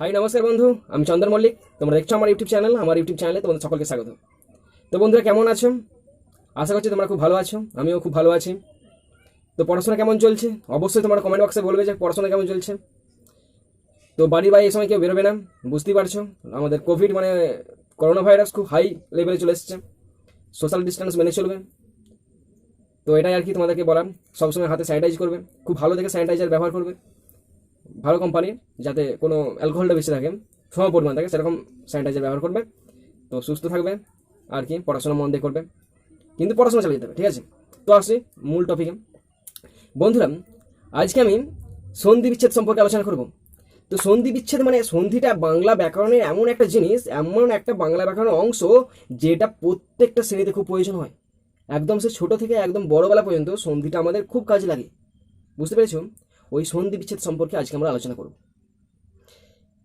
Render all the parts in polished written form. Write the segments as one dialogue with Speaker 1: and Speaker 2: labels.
Speaker 1: High নমস্কার বন্ধু, আমি চন্দন মল্লিক। তোমরা দেখছো আমার ইউটিউব চ্যানেলে তোমাদের সকলকে স্বাগত। তো বন্ধুরা, কেমন আছো? আশা করছি তোমরা খুব ভালো আছো, আমিও খুব ভালো আছি। তো পড়াশোনা কেমন চলছে অবশ্যই তোমরা কমেন্ট বক্সে বলবে যে পড়াশোনা কেমন চলছে। তো বাড়ির বাইরে এই সময় কেউ বেরোবে না, বুঝতেই পারছো। আমাদের কোভিড করোনা ভাইরাস খুব হাই লেভেলে চলে এসেছে। সোশ্যাল ডিস্টেন্স মেনে চলবে। তো এটাই আর কি তোমাদেরকে বলার। সবসময় হাতে স্যানিটাইজ করবে, খুব ভালো দেখে স্যানিটাইজার ব্যবহার করবে, ভালো কোম্পানির, যাতে কোনো অ্যালকোহলটা বেশি থাকে, সম পরিমাণ থাকে, সেরকম স্যানিটাইজার ব্যবহার করবে। তো সুস্থ থাকবে আর কি, পড়াশোনা মন দিয়ে করবে, কিন্তু পড়াশোনা চালিয়ে যেতে হবে, ঠিক আছে? তো আসি মূল টপিকে। বন্ধুরা, আজকে আমি সন্ধি বিচ্ছেদ সম্পর্কে আলোচনা করব। তো সন্ধি বিচ্ছেদ সন্ধিটা বাংলা ব্যাকরণের এমন একটা জিনিস, এমন একটা বাংলা ব্যাকরণের অংশ যেটা প্রত্যেকটা শ্রেণীতে খুব প্রয়োজন হয়। একদম সে ছোট থেকে একদম বড়বেলা পর্যন্ত সন্ধিটা আমাদের খুব কাজে লাগে, বুঝতে পেরেছো? ওই সন্ধি বিচ্ছেদ সম্পর্কে আজকে আমরা আলোচনা করব।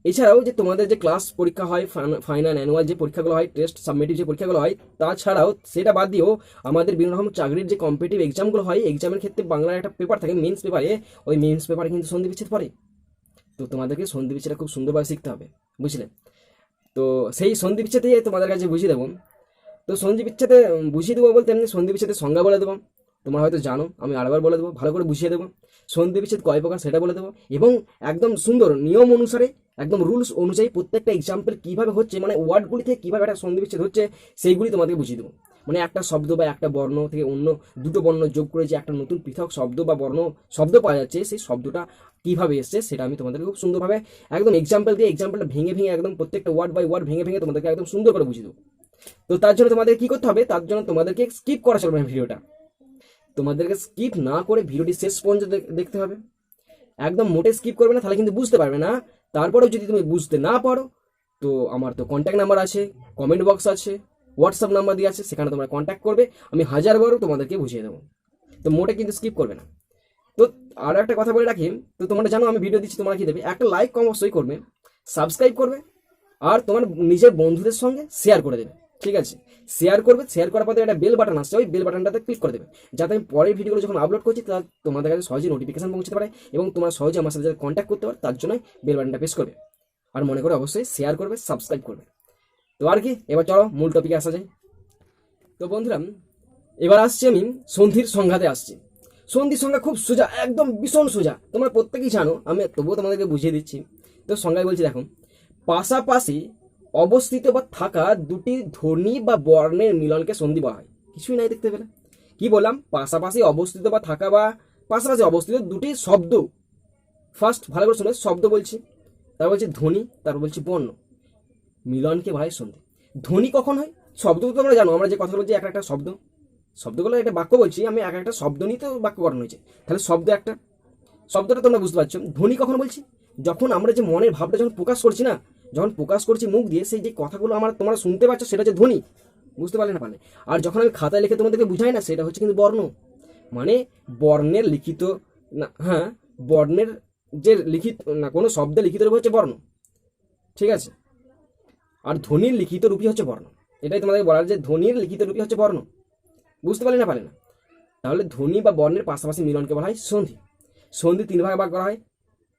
Speaker 1: এছাড়াও যে তোমাদের যে ক্লাস পরীক্ষা হয়, ফাইনাল অ্যানুয়াল যে পরীক্ষাগুলো হয়, টেস্ট সাবমিটিভ যে পরীক্ষাগুলো হয়, তাছাড়াও সেটা বাদ দিয়েও আমাদের বিভিন্ন রকম চাকরির যে কম্পিটিটিভ এক্সামগুলো হয়, এক্সামের ক্ষেত্রে বাংলার একটা পেপার থাকে মেন্স পেপারে, ওই মেন্স পেপারে কিন্তু সন্ধি বিচ্ছেদ পড়ে। তো তোমাদেরকে সন্ধি বিচ্ছেদটা খুব সুন্দরভাবে শিখতে হবে, বুঝলে? তো সেই সন্ধি বিচ্ছেদে তোমাদের কাছে বুঝিয়ে দেবো। তো সন্ধি বিচ্ছেদে বুঝিয়ে দেবো বলতে এমনি সন্ধি বিচ্ছেদের সংজ্ঞা বলে দেবো, তোমরা হয়তো জানো, আমি আরেকবার বলে দেবো, ভালো করে বুঝিয়ে দেবো। সন্ধি বিচ্ছেদ কয় প্রকার সেটা বলে দেবো, এবং একদম সুন্দর নিয়ম অনুসারে, একদম রুলস অনুযায়ী প্রত্যেকটা এক্সাম্পল কীভাবে হচ্ছে, ওয়ার্ডগুলি থেকে কীভাবে একটা সন্ধি বিচ্ছেদ হচ্ছে, সেইগুলি তোমাদেরকে বুঝিয়ে দেবো। একটা শব্দ বা একটা বর্ণ থেকে অন্য দুটো বর্ণ যোগ করে যে একটা নতুন পৃথক শব্দ বা শব্দ পাওয়া যাচ্ছে, সেই শব্দটা কীভাবে এসছে সেটা আমি তোমাদেরকে খুব সুন্দরভাবে একদম এক্সাম্পল দিয়ে, এক্সাম্পলটা ভেঙে ভেঙে একদম প্রত্যেকটা ওয়ার্ড বাই ওয়ার্ড ভেঙে ভেঙে তোমাদেরকে একদম সুন্দর করে বুঝিয়ে দেবো। তো তার জন্য তোমাদের কি করতে হবে, তার জন্য তোমাদেরকে স্কিপ করা চলবে না ভিডিওটা। তোমাদেরকে স্কিপ না করে ভিডিওটি শেষ পর্যন্ত দেখতে হবে। একদম মোটে স্কিপ করবে না, তাহলে কিন্তু বুঝতে পারবে না। তারপরেও যদি তুমি বুঝতে না পারো, তো আমার তো কন্ট্যাক্ট নাম্বার আছে, কমেন্ট বক্স আছে, হোয়াটসঅ্যাপ নাম্বার দিয়ে আছে, সেখানে তোমরা কন্ট্যাক্ট করবে, আমি হাজারবারও তোমাদেরকে বুঝিয়ে দেবো। তো মোটে কিন্তু স্কিপ করবে না। তো আরও একটা কথা বলে রাখি, তো তোমরা জানো আমি ভিডিও দিচ্ছি, তোমরা কি দেবে, একটা লাইক অবশ্যই করবে, সাবস্ক্রাইব করবে, আর তোমার নিজের বন্ধুদের সঙ্গে শেয়ার করে দেবে, ঠিক আছে? শেয়ার করবে, শেয়ার করার পরে একটা বেল বাটন আসছে, ওই বেল বাটনটাতে ক্লিক করে দেবে, যাতে আমি পরের ভিডিওগুলো যখন আপলোড করছি তা তোমাদের কাছে সহজে নোটিফিকেশন পৌঁছতে পারে এবং তোমরা সহজে আমার সাথে কন্ট্যাক্ট করতে পারো। তার জন্য বেল বাটনটা প্রেস করবে, আর মনে করে অবশ্যই শেয়ার করবে, সাবস্ক্রাইব করবে। তো আর কি, এবার চলো মূল টপিকে আসা যায়। তো বন্ধুরা, এবার আসছি আমি সন্ধির সংজ্ঞাতে আসছি। সন্ধির সংজ্ঞা খুব সোজা, একদম ভীষণ সোজা, তোমরা প্রত্যেকেই জানো, আমি তবুও তোমাদেরকে বুঝিয়ে দিচ্ছি। তো সংজ্ঞায় বলছি, দেখো, পাশাপাশি অবস্থিত বা থাকা দুটি ধ্বনি বা বর্ণের মিলনকে সন্ধি বলা হয়। কিছুই নাই দেখতে পেলে, কি বললাম? পাশাপাশি অবস্থিত বা থাকা বা পাশাপাশি অবস্থিত দুটি শব্দ, ফার্স্ট ভালো করে শুনে, শব্দ বলছি, তারপর বলছি ধ্বনি, তারপর বলছি বর্ণ, মিলনকে বলা হয় সন্ধি। ধ্বনি কখন হয়? শব্দ তো তোমরা জানো, আমরা যে কথা বলছি একটা শব্দ, শব্দগুলো একটা বাক্য বলছি আমি, একটা শব্দ নিয়ে তো বাক্য গঠন হয়েছে, তাহলে শব্দ একটা, শব্দটা তোমরা বুঝতে পারছো। ধ্বনি কখন বলছি? যখন আমরা যে মনের ভাবটা যখন প্রকাশ করছি না, যখন প্রকাশ করছি মুখ দিয়ে, সেই যে কথাগুলো তোমরা শুনতে পাচ্ছ, সেটা হচ্ছে ধ্বনি, বুঝতে পারলে না পারলে? আর যখন আমি খাতায় লিখে তোমাদেরকে বুঝাই না, সেটা হচ্ছে কিন্তু বর্ণ, বর্ণের লিখিত না, হ্যাঁ, বর্ণের যে লিখিত না, কোনো শব্দের লিখিত রূপ হচ্ছে বর্ণ, ঠিক আছে? আর ধ্বনির লিখিত রূপই হচ্ছে বর্ণ। এটাই তোমাদেরকে বলার, যে ধ্বনির লিখিত রূপই হচ্ছে বর্ণ, বুঝতে পারলে না পারলে না? তাহলে ধ্বনি বা বর্ণের পাশাপাশি মিলনকে বলা হয় সন্ধি। সন্ধি তিন ভাগে ভাগ করা হয়: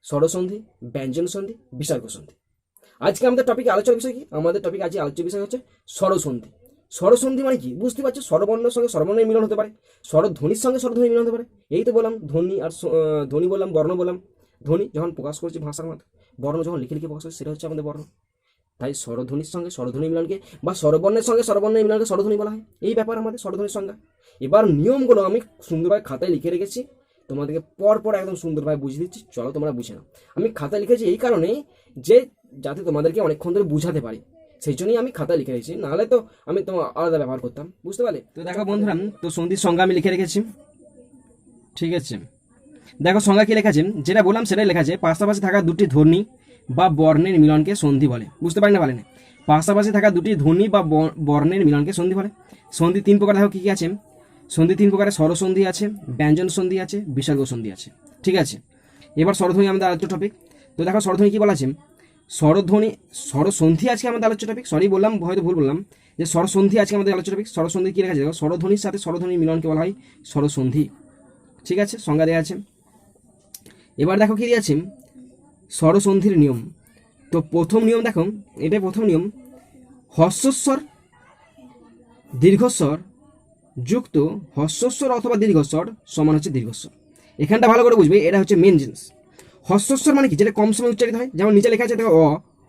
Speaker 1: স্বরসন্ধি, ব্যঞ্জন সন্ধি, বিসর্গ সন্ধি। আজকে আমাদের টপিক আলোচনার বিষয় কি? আমাদের টপিক আজকে আলোচ্য বিষয় হচ্ছে স্বরসন্ধি। স্বরসন্ধি মানে কি বুঝতে পারছো? স্বরবর্ণের সঙ্গে স্বরবর্ণের মিলন হতে পারে, স্বরধ্বনির সঙ্গে স্বরধ্বনির মিলন হতে পারে। এই তো বললাম, ধ্বনি আর ধ্বনি বললাম, বর্ণ বললাম। ধ্বনি যখন প্রকাশ করছি ভাষার মাধ্যমে, বর্ণ যখন লিখে লিখে প্রকাশ করছি, সেটা হচ্ছে আমাদের বর্ণ। তাই স্বরধ্বনির সঙ্গে স্বরধ্বনি মিলনকে, বা স্বরবর্ণের সঙ্গে স্বরবর্ণের মিলনকে স্বরধ্বনি বলা হয়। এই ব্যাপার আমাদের স্বরধ্বনির সংজ্ঞা। এবার নিয়মগুলো আমি সুন্দরভাবে খাতায় লিখে রেখেছি, তোমাদেরকে পর একদম সুন্দরভাবে বুঝিয়ে দিচ্ছি, চলো তোমরা বুঝে নাও। আমি খাতায় লিখেছি এই কারণেই যে যাতে তোমাদেরকে অনেকক্ষণ ধরে বুঝাতে পারি, সেই জন্যই আমি খাতায় লিখে রেখেছি, নাহলে তো আমি তোমার আলাদা ব্যবহার করতাম, বুঝতে পারলে? তো দেখো বন্ধুরা, তো সন্ধির সংজ্ঞা আমি লিখে রেখেছি, ঠিক আছে? দেখো সংজ্ঞা কি লেখা আছে, যেটা বললাম সেটাই লেখা আছে, পাশাপাশি থাকা দুটি ধ্বনি বা বর্ণের মিলনকে সন্ধি বলে। বুঝতে পারি না পারে না? পাশাপাশি থাকা দুটি ধ্বনি বা বর্ণের মিলনকে সন্ধি বলে। সন্ধি তিন প্রকার, দেখো কি কি আছে। সন্ধি তিন প্রকারের: স্বরসন্ধি আছে, ব্যঞ্জন সন্ধি আছে, বিসর্গ সন্ধি আছে, ঠিক আছে? এবার স্বরধ্বনি আমাদের আলোচ্য টপিক। তো দেখো স্বরধ্বনি কি বলা আছে, স্বরধ্বনি, স্বরসন্ধি আজকে আমাদের আলোচ্য টপিক, সরি বললাম, হয়তো ভুল বললাম, যে স্বরসন্ধি আজকে আমাদের আলোচ্য টপিক। স্বরসন্ধি কি লেখা আছে, স্বরধ্বনির সাথে স্বরধ্বনির মিলনকে বলা হয় স্বরসন্ধি, ঠিক আছে? সংজ্ঞা দেওয়া আছে। এবার দেখো কি দিয়েছে, স্বরসন্ধির নিয়ম। তো তো প্রথম নিয়ম দেখো, এটাই প্রথম নিয়ম, হস্যস্বর দীর্ঘস্বর যুক্ত হস্যস্বর অথবা দীর্ঘস্বর সমান হচ্ছে দীর্ঘস্বর। এখানটা ভালো করে বুঝবে, এটা হচ্ছে মেন জিনিস। হস্যস্বর মানে কি, যেটা কম সময় উচ্চারিত হয়, যেমন নিচে লেখা আছে দেখো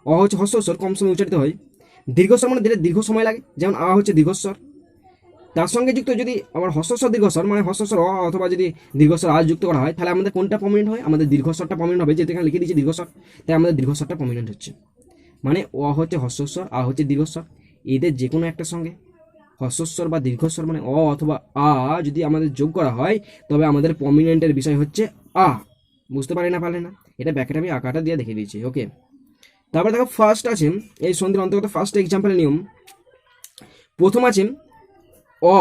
Speaker 1: অ হচ্ছে হস্যস্বর, কম সময় উচ্চারিত হয়। দীর্ঘস্বর মানে যেটা দীর্ঘ সময় লাগে, যেমন আ হচ্ছে দীর্ঘস্বর। তার সঙ্গে যুক্ত যদি আবার হস্যস্বর দীর্ঘস্বর মানে হস্যস্বর অ অথবা যদি দীর্ঘস্বর আ যুক্ত করা হয়, তাহলে আমাদের কোনটা প্রমিনেন্ট হয়, আমাদের দীর্ঘস্বরটা প্রমিনেন্ট হবে, যেহেতু এখানে লিখে দিয়েছি দীর্ঘস্বর, তাই আমাদের দীর্ঘস্বরটা প্রমিনেন্ট হচ্ছে। মানে অ হচ্ছে হস্যস্বর, আ হচ্ছে দীর্ঘস্বর, এদের যে কোনো একটার সঙ্গে হস্যস্বর বা দীর্ঘস্বর মানে অ অথবা আ যদি আমাদের যোগ করা হয়, তবে আমাদের প্রমিনেন্টের বিষয় হচ্ছে আ। বুঝতে পারি না পারলে না, এটা ব্যাকেটে আমি আঁকাটা দিয়ে দেখিয়ে দিয়েছি। ওকে, তারপরে দেখো ফার্স্ট আছে এই সন্ধির অন্তর্গত ফার্স্ট এক্সাম্পলের নিয়ম। প্রথম আছে অ,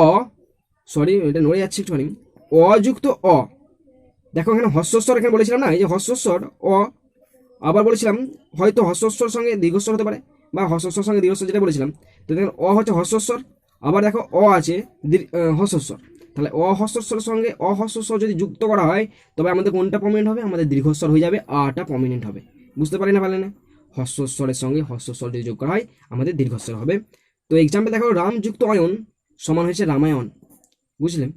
Speaker 1: সরি এটা নড়ে যাচ্ছে একটুখানি, অযুক্ত অ। দেখো এখানে হস্যস্বর এখানে বলেছিলাম না, এই যে হস্যস্বর অ, আবার বলেছিলাম হয়তো হস্যস্বর সঙ্গে দীর্ঘস্বর হতে পারে, বা হস্যস্বর সঙ্গে দীর্ঘস্বর যেটা বলেছিলাম। তো দেখেন অ হচ্ছে হস্যস্বর, আবার দেখো অ আছে হস্যস্বর। তাহলে অহস্যস্বরের সঙ্গে অহস্যস্বর যদি যুক্ত করা হয়, তবে আমাদের কোনটা প্রমিনেন্ট হবে, আমাদের দীর্ঘস্বর হয়ে যাবে, আটা প্রমিনেন্ট হবে। বুঝতে পারি না পারলে না, হস্যস্বরের সঙ্গে হস্যস্বর যদি যোগ করা হয় আমাদের দীর্ঘস্বর হবে। তো এক্সাম্পল দেখো, রাম যুক্ত অয়ন সমান হয়েছে রামায়ণ। বুঝলেন?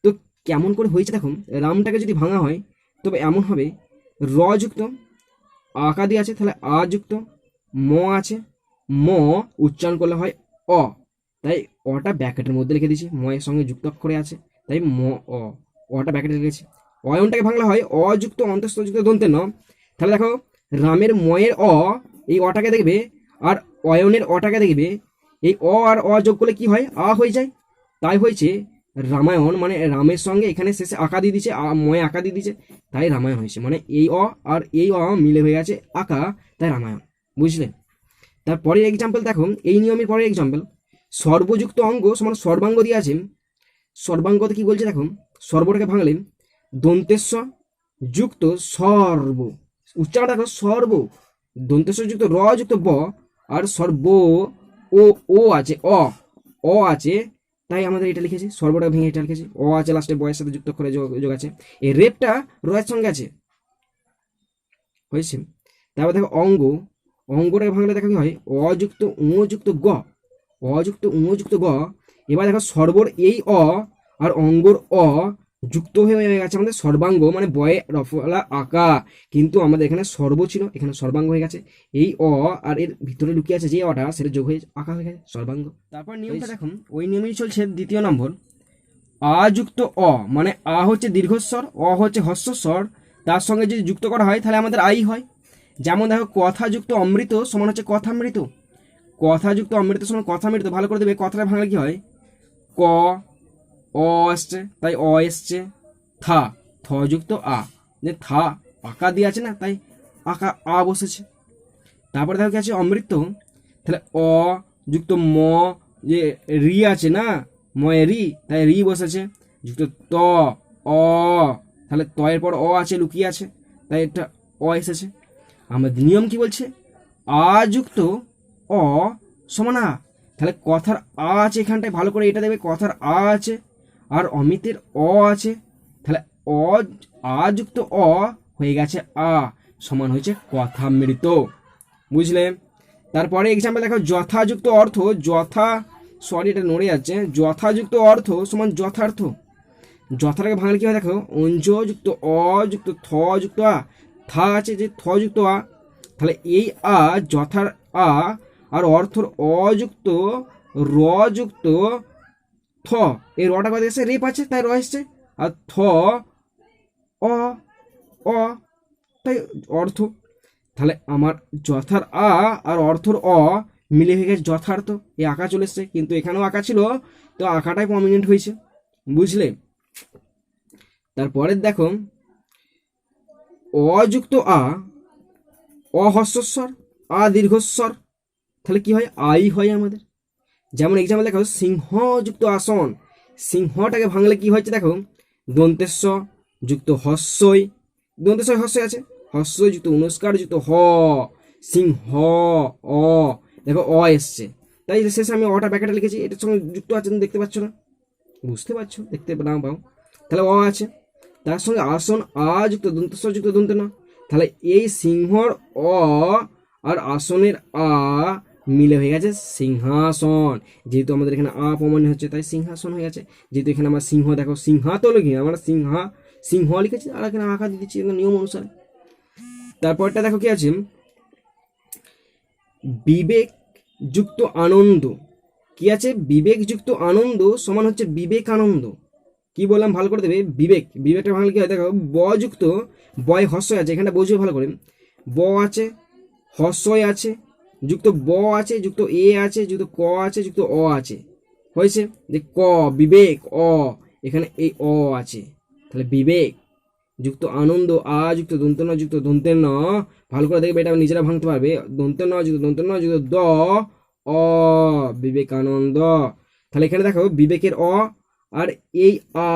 Speaker 1: তো কেমন করে হয়েছে দেখুন, রামটাকে যদি ভাঙা হয় তবে এমন হবে, র যুক্ত আকা দিয়ে আছে, তাহলে আ যুক্ত ম আছে, ম উচ্চারণ করলে হয় অ, তাই অটা ব্যাকেটের মধ্যে লিখে দিয়েছি, ময়ের সঙ্গে যুক্ত অক্ষরে আছে, তাই ম অ, অটা ব্যাকেটে লিখেছি। অয়নটাকে ভাঙলে হয় অযুক্ত অন্তঃস্থযুক্ত দন্তে ন, তাহলে দেখো রামের ময়ের অ এই অটাকে দেখবে, আর অয়নের অটাকে দেখবে, এই অ আর অ যোগ করলে কি হয়, আ হয়ে যায়। তাই হয়েছে রামায়ণ, মানে রামের সঙ্গে এখানে শেষে আঁকা দিয়ে দিচ্ছে, ময়ে আঁকা দিয়ে দিচ্ছে, তাই রামায়ণ হয়েছে। মানে এই অ আর এই অ মিলে হয়ে গেছে আঁকা, তাই রামায়ণ। বুঝলেন? তারপরের এক্সাম্পল দেখো, এই নিয়মের পরের এক্সাম্পল, সর্বযুক্ত অঙ্গ সমান সর্বাঙ্গ দিয়ে আছে। সর্বাঙ্গতে কি বলছে দেখো, সর্বটাকে ভাঙলে দন্তেশ্ব যুক্ত সর্ব, উচ্চারণ দেখো সর্ব, দন্তেশ্ব যুক্ত র যুক্ত ব, আর সর্ব ও ও আছে অ আছে, তাই আমাদের এটা লিখেছি, সর্বটা ভেঙে এটা লিখেছি, অ আছে লাস্টে বয়ের সাথে যুক্ত করে যোগ আছে, এই রেপটা রয়ের সঙ্গে আছে, হয়েছে। তারপর দেখো অঙ্গ, অঙ্গটাকে ভাঙলে দেখো কি হয়, অযুক্ত যুক্ত গ, অযুক্ত যুক্ত গ। এবার দেখো সর্বর এই অ আর অঙ্গর অ যুক্ত হয়ে গেছে আমাদের সর্বাঙ্গ, মানে বয়ে রফলা আঁকা, কিন্তু আমাদের এখানে সর্ব ছিল, এখানে সর্বাঙ্গ হয়ে গেছে। এই অ আর এর ভিতরে লুকিয়ে আছে যে অটা, সেটা যোগ হয়ে আঁকা হয়ে গেছে সর্বাঙ্গ। তারপর নিয়মটা দেখুন, ওই নিয়মেই চলছে দ্বিতীয় নম্বর, আ যুক্ত অ, মানে আ হচ্ছে দীর্ঘস্বর, অ হচ্ছে হস্যস্বর, তার সঙ্গে যদি যুক্ত করা হয় তাহলে আমাদের আই হয়। যেমন দেখো কথাযুক্ত অমৃত সমান হচ্ছে কথামৃত, কথাযুক্ত অমৃত সমান কথামৃত। ভালো করে দেবে, কথাটা ভাঙলে কি হয়, ক অ আসছে তাই অ এসছে, থা থ যুক্ত আ, যে থা আঁকা দিয়ে আছে না, তাই আঁকা আ বসেছে। তারপরে দেখো কি আছে অমৃত, তাহলে অ যুক্ত ম, যে রি আছে না, ময়ে রি, তাই রি বসেছে, যুক্ত ত অ, তাহলে ত এর পর অ আছে লুকিয়ে আছে, তাই এটা অ এসেছে। আমাদের নিয়ম কি বলছে, আ যুক্ত অ সমান আ, তাহলে কথার আ আছে এখানটায়, ভালো করে এটা দেখবে, কথার আ আছে আর অমিতের অ আছে, তাহলে অ আ যুক্ত অ হয়ে গেছে আ, সমান হয়েছে কথামৃত। বুঝলে? তারপরে এক্সাম্পল দেখো, যথাযুক্ত অর্থ, যথা, সরি এটা নড়ে যাচ্ছে, যথাযুক্ত অর্থ সমান যথার্থ। যথাটাকে ভাঙলে কি হয় দেখো, অঞ্জ যুক্ত অ যুক্ত থ যুক্ত আ, থা আছে যে থ যুক্ত আ, তাহলে এই আ যথার আ আর অর্থর অযুক্ত র যুক্ত থ, এই রটা কথা এসে রেপ আছে তাই র এসছে, আর থ অ অ, তাই অর্থ। তাহলে আমার যথার আ আর অর্থর অ মিলে হয়ে গেছে যথার্থ, এই আঁকা চলে এসছে, কিন্তু এখানেও আঁকা ছিল, তো আঁকাটাই প্রমিনেন্ট হয়েছে। বুঝলে? তারপরে দেখো, অযুক্ত আ, অহস্যস্বর, আ দীর্ঘস্বর, তাহলে কি হয়, আই হয় আমাদের। যেমন এক্সাম্পল দেখো, সিংহযুক্ত আসন, সিংহটাকে ভাঙলে কি হয়েছে দেখো, দন্তেশ্ব যুক্ত হস্যই, দন্তেশ্বর হস্যই আছে, হস্যই যুক্ত অনুস্কার যুক্ত হ, সিংহ অ, দেখো অ এসছে, তাই শেষে আমি অটা ব্যাকেটে লিখেছি, এটার সঙ্গে যুক্ত আছে, দেখতে পাচ্ছ না? বুঝতে পারছো? দেখতে না পাও তাহলে অ আছে, তার সঙ্গে আসন আ যুক্ত দন্তেশ্বর যুক্ত দন্তে না, তাহলে এই সিংহর অ আর আসনের আ মিলে হয়ে গেছে সিংহাসন। যেহেতু আমাদের এখানে আ প্রমাণ হচ্ছে তাই সিংহাসন হয়ে গেছে। যেহেতু এখানে আমার সিংহ দেখো, সিংহা তো লিখি আমরা সিংহ লিখেছি, আর এখানে আঁকা দিয়ে দিচ্ছি নিয়ম অনুসারে। তারপরটা দেখো কি আছে, বিবেক যুক্ত আনন্দ। কি আছে, বিবেক যুক্ত আনন্দ সমান হচ্ছে বিবেকানন্দ। কি বললাম ভালো করে দেবে, বিবেক, বিবেকটা ভাঙলে কি হয় দেখো, ব যুক্ত বয় হস্যই আছে, এখানটা বুঝবে ভালো করে, ব আছে হস্যই আছে যুক্ত ব আছে যুক্ত এ আছে যুক্ত ক আছে যুক্ত অ আছে, হয়েছে যে ক বিবেক অ, এখানে এই অ আছে, তাহলে বিবেক যুক্ত আনন্দ, আ যুক্ত দন্ত ন যুক্ত দন্তের ন, ভালো করে দেখবে এটা নিজেরা ভাঙতে পারবে, দন্তের ন যুক্ত দন্তের ন যুক্ত দ অ, বিবেকানন্দ। তাহলে এখানে দেখো বিবেকের অ আর এই আ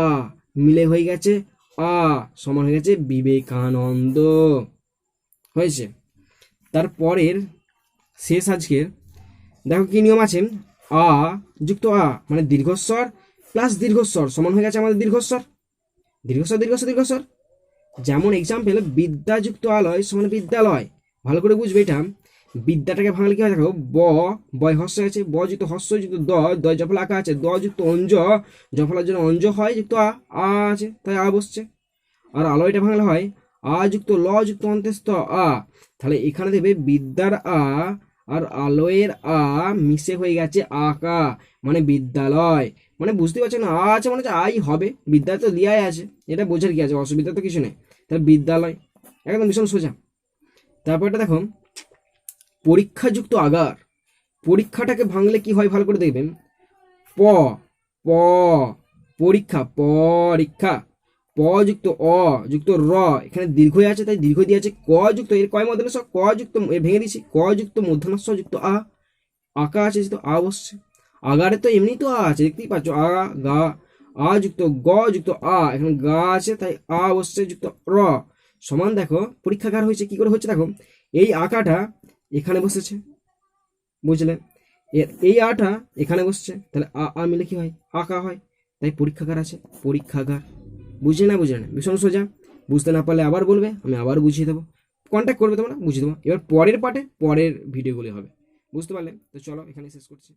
Speaker 1: মিলে হয়ে গেছে আ, সমান হয়ে গেছে বিবেকানন্দ, হয়েছে। তারপরের শেষ আজকের দেখো কি নিয়ম আছে, আ যুক্ত আ মানে দীর্ঘস্বর প্লাস দীর্ঘস্বর সমান হয়ে গেছে আমাদের দীর্ঘস্বর, দীর্ঘস্বর দীর্ঘস্বর দীর্ঘস্বর। যেমন এক্সাম্পল বিদ্যাযুক্ত আলয় সমান বিদ্যালয়, ভালো করে বুঝবে এটা। বিদ্যাটাকে ভাঙলে কি হয় দেখো, বয় হস্য আছে, ব যুক্ত হস্য যুক্ত দ জফলা আঁকা আছে, দ যুক্ত অঞ্জ, জফলার জন্য অঞ্জ হয় যুক্ত আ আছে তাই আ বসছে। আর আলয়টা ভাঙলে হয় আ যুক্ত ল যুক্ত অন্ত্যস্ত আ, তাহলে এখানে দেবে বিদ্যার আ আর আলয়ের আ মিশে হয়ে গেছে আকা, মানে বিদ্যালয়। মানে বুঝতে পারছেন, আ আছে মানে হচ্ছে আই হবে, বিদ্যালয় তো লিয়াই আছে, এটা বোঝার কি আছে, অসুবিধা তো কিছু নেই। তাহলে বিদ্যালয় একদম ভীষণ সোজা। তারপরটা দেখো পরীক্ষাযুক্ত আগার, পরীক্ষাটাকে ভাঙলে কি হয় ভালো করে দেখবেন, প প পরীক্ষা পরীক্ষা, প যুক্ত অ যুক্ত র, এখানে দীর্ঘ আছে তাই দীর্ঘ দিয়ে আছে, ক যুক্ত এর কয় মধ্যে ক যুক্ত ভেঙে দিচ্ছি, ক যুক্ত মূর্ধন্য ষ যুক্ত আ, আঁকা আছে যেহেতু আ বসছে। আগারে তো এমনি তো আ আছে দেখতেই পাচ্ছ, আ গা, আ যুক্ত গ যুক্ত আ, এখানে গা আছে তাই আ বসছে যুক্ত র, সমান দেখো পরীক্ষাগার হয়েছে কি করে হচ্ছে দেখো, এই আঁকাটা এখানে বসেছে, বুঝলে, এর এই আটা এখানে বসছে, তাহলে আ আ মিলে কি হয় আঁকা হয়, তাই পরীক্ষাগার আছে পরীক্ষাগার। বুঝলে না ভীষণ সোজা। বুঝতে না পারলে আবার বলবে, আমি আবার বুঝিয়ে দেবো, কন্ট্যাক্ট করবে তোমরা বুঝিয়ে দেবো। এবার পরের পার্টে পরের ভিডিওগুলি হবে, বুঝতে পারলে? তো চলো এখানে শেষ করছি।